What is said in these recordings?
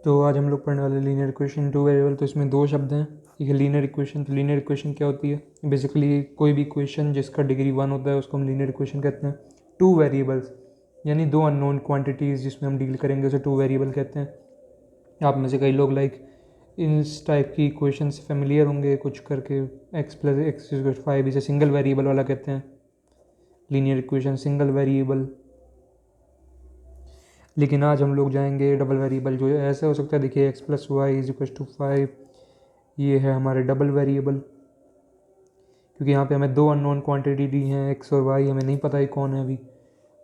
तो आज हम लोग पढ़ने वाले लीनियर इक्वेशन टू वेरिएबल। तो इसमें दो शब्द हैं, एक है लीनियर इक्वेशन। तो लीनियर इक्वेशन क्या होती है? बेसिकली कोई भी इक्वेशन जिसका डिग्री 1 होता है उसको हम लीनियर इक्वेशन कहते हैं। टू वेरिएबल्स यानी दो अननोन क्वांटिटीज़ जिसमें हम डील करेंगे उसे टू वेरिएबल कहते हैं। आप में से कई लोग इस टाइप की इक्वेशन से फेमिलियर होंगे कुछ करके। x प्लस एक्स इक्वल 5 इसे सिंगल वेरिएबल वाला कहते हैं, लीनियर इक्वेशन सिंगल वेरिएबल। लेकिन आज हम लोग जाएंगे डबल वेरिएबल। जो ऐसे हो सकता है, देखिए x plus y is equal to 5, ये है हमारे डबल वेरिएबल, क्योंकि यहाँ पे हमें दो अननोन क्वांटिटी दी हैं x और y, हमें नहीं पता ही कौन है अभी।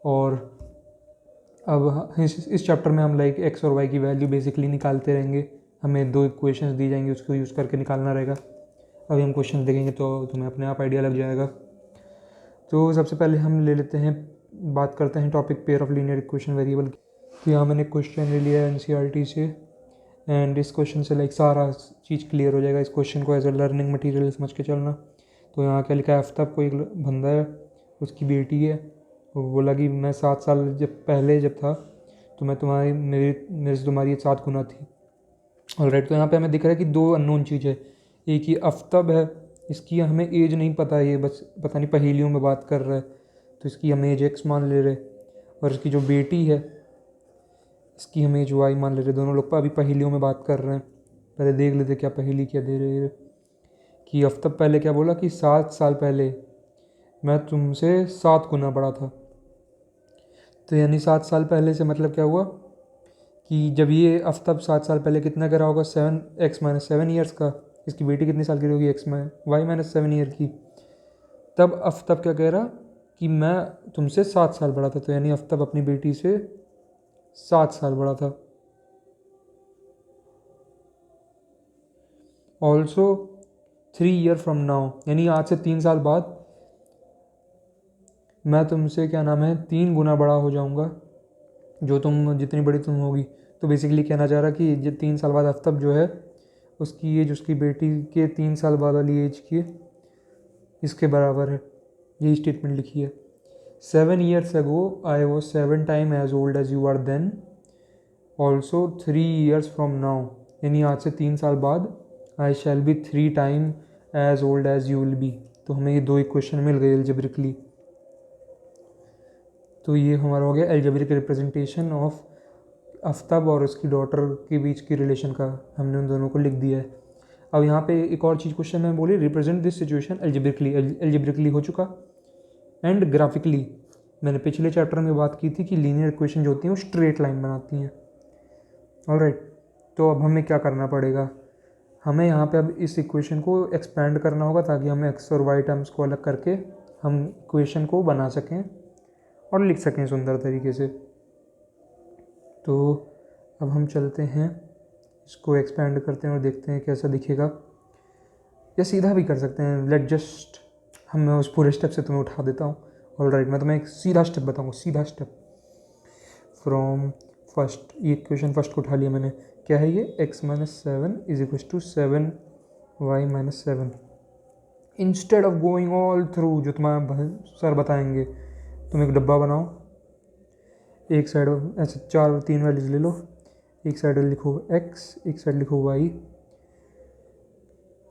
और अब इस चैप्टर में हम x और y की वैल्यू बेसिकली निकालते रहेंगे। हमें दो इक्वेशंस दी जाएंगी, उसको यूज़ करके निकालना रहेगा। अभी हम क्वेश्चन देखेंगे तो तुम्हें अपने आप आइडिया लग जाएगा। तो सबसे पहले हम ले लेते हैं, बात करते हैं topic pair of linear equation variable की। तो यहाँ मैंने क्वेश्चन ले लिया है NCERT से, एंड इस क्वेश्चन से सारा चीज़ क्लियर हो जाएगा। इस क्वेश्चन को एज अ लर्निंग मटेरियल समझ के चलना। तो यहाँ क्या लिखा है, आफ्ताब को एक बंदा है, उसकी बेटी है। वो बोला कि मैं 7 साल जब था तो मैं मेरे से तुम्हारी 7 गुना थी। ऑलराइट, तो यहाँ पे हमें दिख रहा है कि दो अननोन चीज़ है। एक ही आफ्ताब है, इसकी हमें एज नहीं पता, ये बस पता नहीं पहेलियों में बात कर रहा है, तो इसकी हम एज x मान ले रहे। और इसकी जो बेटी है इसकी हम एज y मान ले रहे। दोनों लोग अभी पहेलियों में बात कर रहे हैं। पहले देख लेते क्या पहेली क्या दे रहे हैं। कि आफ्ताब पहले क्या बोला कि 7 साल पहले मैं तुमसे 7 गुना बड़ा था। तो यानी 7 साल पहले से मतलब क्या हुआ कि जब ये आफ्ताब 7 साल पहले कितना करा होगा, 7 ईयर्स का। इसकी बेटी कितने साल की होगी, y-7 ईयर की। तब आफ्ताब क्या कह रहा कि मैं तुमसे 7 साल बड़ा था। तो यानी आफ्ताब अपनी बेटी से 7 साल बड़ा था। ऑल्सो 3 ईयर फ्रॉम नाउ, यानी आज से 3 साल बाद मैं तुमसे 3 गुना बड़ा हो जाऊंगा, जितनी बड़ी तुम होगी। तो बेसिकली कहना चाह रहा कि 3 साल बाद आफ्ताब जो है उसकी एज उसकी बेटी के 3 साल बाद वाली एज की इसके बराबर है। यही स्टेटमेंट लिखी है। 7 years ago I was 7 times as old as you are then, also 3 years from now, यानी आज से 3 साल बाद I shall be 3 times as old as you will be। तो हमें ये दो इक्वेशन मिल गई एल्जेब्रिकली। तो ये हमारा हो गया एल्जेब्रिक रिप्रेजेंटेशन ऑफ आफ्ताब और उसकी डॉटर के बीच की रिलेशन का, हमने उन दोनों को लिख दिया है। अब यहाँ पे एक और चीज़ क्वेश्चन में बोली, रिप्रेजेंट दिस सिचुएशन एल्जेब्रिकली हो चुका। एंड ग्राफिकली, मैंने पिछले चैप्टर में बात की थी कि लीनियर इक्वेशन जो होती हैं वो स्ट्रेट लाइन बनाती हैं। ऑलराइट, तो अब हमें क्या करना पड़ेगा, हमें यहाँ पे अब इस इक्वेशन को एक्सपेंड करना होगा ताकि हम x और y टर्म्स को अलग करके हम इक्वेशन को बना सकें और लिख सकें सुंदर तरीके से। तो अब हम चलते हैं, इसको एक्सपेंड करते हैं और देखते हैं कैसा दिखेगा, या सीधा भी कर सकते हैं। मैं उस पूरे स्टेप से तुम्हें उठा देता हूँ। ऑलराइट, मैं तुम्हें एक सीधा स्टेप बताऊँगा, सीधा स्टेप फ्रॉम फर्स्ट। ये इक्वेशन फर्स्ट को उठा लिया मैंने। क्या है ये, x-7 is equal to 7y-7। Instead of going all through जो तुम्हारा सर बताएंगे, तुम एक डब्बा बनाओ, एक साइड ऐसे 3 वैल्यूज ले लो, एक साइड लिखो x, एक साइड लिखो y।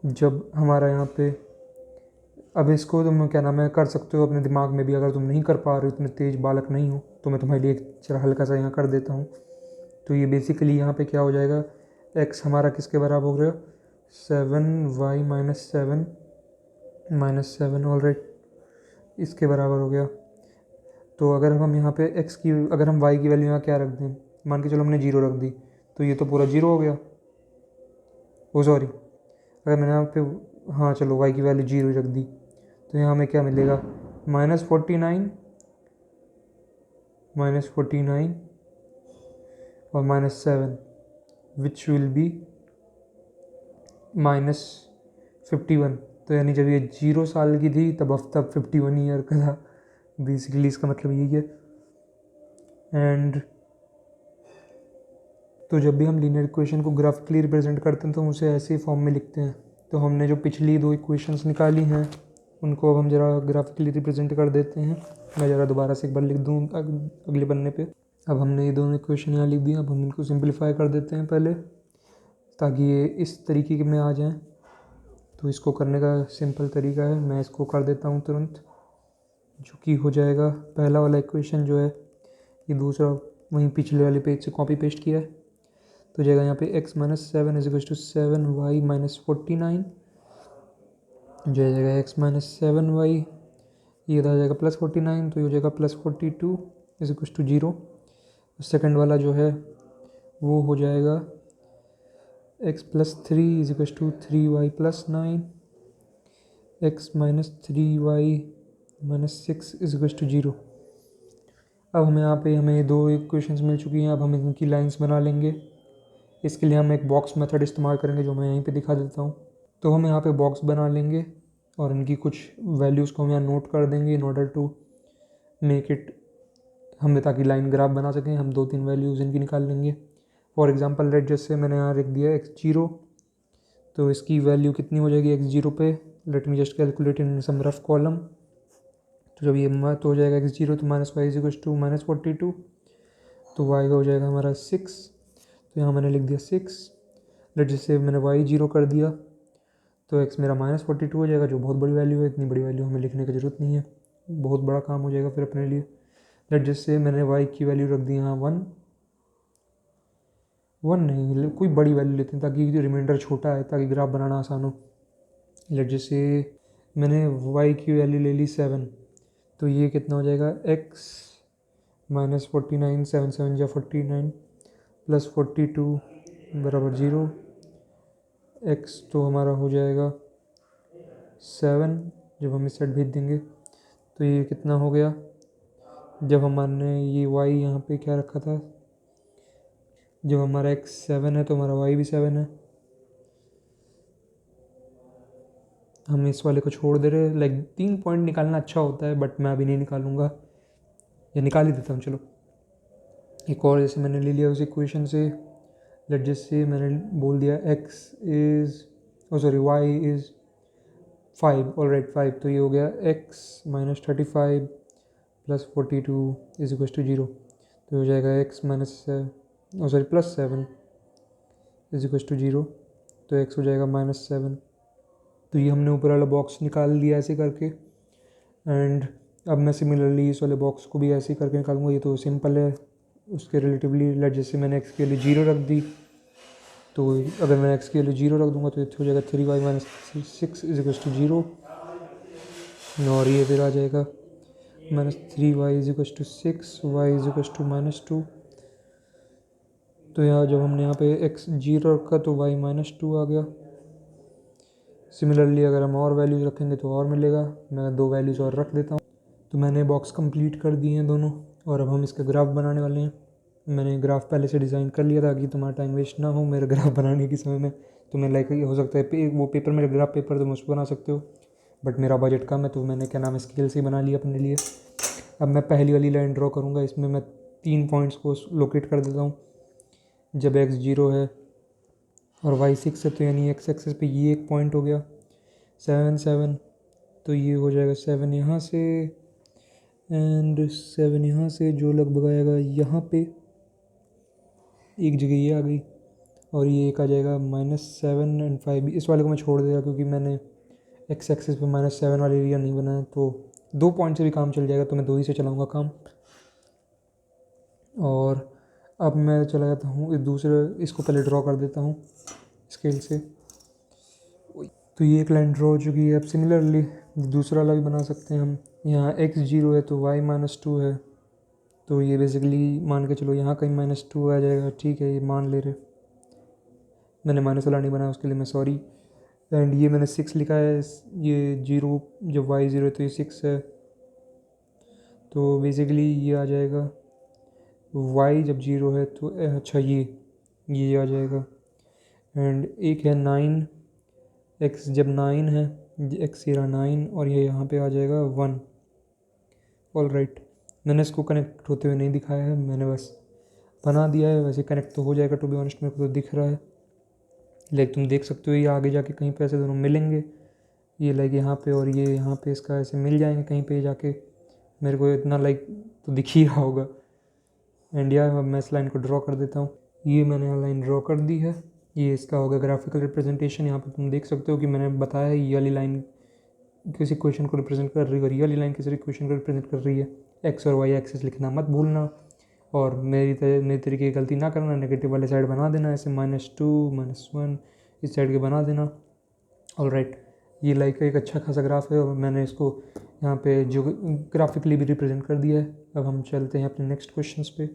जब हमारा यहाँ पे, अब इसको तुम कर सकते हो अपने दिमाग में भी, अगर तुम नहीं कर पा रहे हो, इतने तेज बालक नहीं हो, तो मैं तुम्हारे लिए एक जरा हल्का सा यहाँ कर देता हूँ। तो ये बेसिकली यहाँ पे क्या हो जाएगा, x हमारा किसके बराबर हो गया, 7y-7। ऑलराइट, इसके बराबर हो गया। तो अगर हम यहाँ पे अगर हम y की वैल्यू यहाँ क्या रख दें, मान के चलो हमने 0 रख दी, तो ये तो पूरा 0 हो गया। सॉरी, अगर मैंने यहाँ पे चलो y की वैल्यू 0 रख दी, तो यहाँ हमें क्या मिलेगा, -49 और -7, विच विल बी -51। तो यानी जब ये 0 साल की थी तब आफ्ताब 51 ईयर का था। बेसिकली इसका मतलब यही है। एंड तो जब भी हम लीनियर इक्वेशन को ग्राफिकली रिप्रेजेंट करते हैं तो हम उसे ऐसे फॉर्म में लिखते हैं। तो हमने जो पिछली दो इक्वेशंस निकाली हैं उनको अब हम ज़रा ग्राफिकली रिप्रेजेंट कर देते हैं। मैं ज़रा दोबारा से एक बार लिख दूँ अगले पन्ने पे। अब हमने ये दोनों इक्वेशन यहाँ लिख दी। अब हम इनको सिंपलीफाई कर देते हैं पहले, ताकि ये इस तरीके के में आ जाएं। तो इसको करने का सिंपल तरीका है, मैं इसको कर देता हूँ तुरंत, जो कि हो जाएगा पहला वाला इक्वेशन जो है ये दूसरा वहीं पिछले वाले पेज से कॉपी पेस्ट किया है। तो जाएगा यहाँ पे x minus 7 is equal to 7y minus 49, जो हो जाएगा x माइनस 7y, ये आ जाएगा प्लस 49, तो ये हो जाएगा plus 42 is equal to 0। Second वाला जो है वो हो जाएगा x plus 3 is equal to 3y plus 9, x minus 3y minus 6 is equal to 0। अब हमें यहाँ पे हमें दो इक्वेशंस मिल चुकी हैं। अब हम इनकी लाइंस बना लेंगे। इसके लिए हम एक बॉक्स मेथड इस्तेमाल करेंगे, जो मैं यहीं पे दिखा देता हूँ। तो हम यहाँ पे बॉक्स बना लेंगे और इनकी कुछ वैल्यूज़ को हम यहाँ नोट कर देंगे in order to make it, हमें ताकि लाइन ग्राफ बना सकें। हम 2-3 वैल्यूज़ इनकी निकाल लेंगे। फॉर एग्जांपल लेट जैसे मैंने यहाँ लिख दिया x0, तो इसकी वैल्यू कितनी हो जाएगी x0 पे। Let me just calculate in some rough column. तो जब ये तो हो जाएगा x0 तो minus y is to minus 42, तो y का हो जाएगा हमारा 6। तो यहाँ मैंने लिख दिया 6। लेट जैसे मैंने y 0 कर दिया तो x मेरा माइनस 42 हो जाएगा, जो बहुत बड़ी वैल्यू है। इतनी बड़ी वैल्यू हमें लिखने की ज़रूरत नहीं है, बहुत बड़ा काम हो जाएगा फिर अपने लिए। लेट जैसे मैंने y की वैल्यू रख दी यहाँ 1 नहीं, कोई बड़ी वैल्यू लेते हैं ताकि रिमाइंडर छोटा है, ताकि ग्राफ बनाना आसान हो। लेट जैसे मैंने y की वैल्यू ले ली 7, तो ये कितना हो जाएगा x माइनस 49, 7 7 या 49 प्लस 42 बराबर 0। x तो हमारा हो जाएगा 7, जब हम इस साइड भेज देंगे तो ये कितना हो गया। जब हमने ये y यहाँ पे क्या रखा था, जब हमारा x 7 है तो हमारा y भी 7 है। हम इस वाले को छोड़ दे रहे हैं। लाइक 3 पॉइंट निकालना अच्छा होता है, बट मैं अभी नहीं निकालूंगा, या निकाल ही देता हूँ। चलो एक और जैसे मैंने ले लिया उस इक्वेशन से। लेट जैसे मैंने बोल दिया x is y is 5, alright 5, तो ये हो गया x minus 35 plus 42 is equal to 0। तो हो जाएगा x minus plus 7 is equal to 0, तो x हो जाएगा माइनस 7। तो ये हमने ऊपर वाला बॉक्स निकाल लिया ऐसे करके। एंड अब मैं सिमिलरली इस वाले बॉक्स को भी ऐसे ही करके निकालूंगा। ये तो सिंपल है उसके रिलेटिवली। लेट जैसे मैंने x के लिए 0 रख दी, तो अगर मैं x के लिए 0 रख दूंगा तो ये हो जाएगा 3y minus 6 is equal to 0। और ये फिर आ जाएगा minus 3y is equal to 6, y is equal to minus 2। तो यहाँ जब हमने यहाँ पे x 0 रखा तो y माइनस 2 आ गया। सिमिलरली अगर हम और वैल्यूज़ रखेंगे तो और मिलेगा। मैं 2 वैल्यूज़ और रख देता हूँ। तो मैंने बॉक्स कंप्लीट कर दिए हैं दोनों, और अब हम इसका ग्राफ बनाने वाले हैं। मैंने ग्राफ पहले से डिज़ाइन कर लिया था ताकि तुम्हारा टाइम वेस्ट ना हो मेरे ग्राफ बनाने के समय में। तो मैं लाइक हो सकता है वो पेपर मेरे ग्राफ पेपर तुम उसको बना सकते हो, बट मेरा बजट कम है तो मैंने क्या नाम है स्केल से ही बना लिया अपने लिए। अब मैं पहली वाली लाइन ड्रॉ करूँगा। इसमें मैं 3 पॉइंट्स को लोकेट कर देता हूँ। जब x 0 है और y 6 है, तो यानी x एक्सेस पे ये एक पॉइंट हो गया 7 7, तो ये हो जाएगा 7 यहाँ से एंड 7 यहाँ से, जो लगभग आएगा यहाँ पे एक जगह ये आ गई, और ये एक आ जाएगा -7 एंड 5। इस वाले को मैं छोड़ देगा क्योंकि मैंने x एक्सेस पे -7 वाला एरिया नहीं बनाया। तो 2 पॉइंट से भी काम चल जाएगा, तो मैं 2 ही से चलाऊँगा काम। और अब मैं चला जाता हूँ इस दूसरे, इसको पहले ड्रॉ कर देता हूँ स्केल से। तो ये एक लाइन ड्रॉ हो चुकी है। अब सिमिलरली दूसरा वाला भी बना सकते हैं हम। यहाँ x 0 है तो y माइनस 2 है, तो ये बेसिकली मान के चलो यहाँ कहीं -2 आ जाएगा। ठीक है, ये मान ले रहे, मैंने माइनस वाला नहीं बनाया उसके लिए मैं सॉरी। एंड ये मैंने 6 लिखा है, ये 0 जब y 0 है तो ये 6 है, तो बेसिकली ये आ जाएगा y जब 0 है तो अच्छा ये आ जाएगा। एंड एक है 9, x जब 9 है, x ये रहा 9 और ये यहाँ पे आ जाएगा 1। ऑल राइट, मैंने इसको कनेक्ट होते हुए नहीं दिखाया है, मैंने बस बना दिया है। वैसे कनेक्ट तो हो जाएगा, टू बी ऑनेस्ट मेरे को तो दिख रहा है। लाइक तुम देख सकते हो ये आगे जाके कहीं पे ऐसे दोनों मिलेंगे। ये लाइक यहाँ पे और ये यहाँ पे इसका ऐसे मिल जाएंगे कहीं पे जाके। मेरे को इतना लाइक तो दिख ही रहा होगा। एंड या मैं इस लाइन को ड्रॉ कर देता हूँ। ये मैंने यहाँ लाइन ड्रॉ कर दी है। ये इसका होगा ग्राफिकल रिप्रेजेंटेशन। यहाँ पे तुम देख सकते हो कि मैंने बताया है ये वाली लाइन किसी क्वेश्चन को रिप्रेजेंट कर रही है और ये वाली लाइन किसी क्वेश्चन को रिप्रेजेंट कर रही है। एक्स और वाई एक्सिस लिखना मत भूलना, और मेरी तरीके की गलती ना करना, नेगेटिव वाले साइड बना देना, ऐसे -2 -1 इस साइड के बना देना। ऑलराइट, ये लाइक एक अच्छा खासा ग्राफ है और मैंने इसको यहाँ पे जो ग्राफिकली भी रिप्रेजेंट कर दिया है। अब हम चलते हैं अपने नेक्स्ट क्वेश्चंस पे।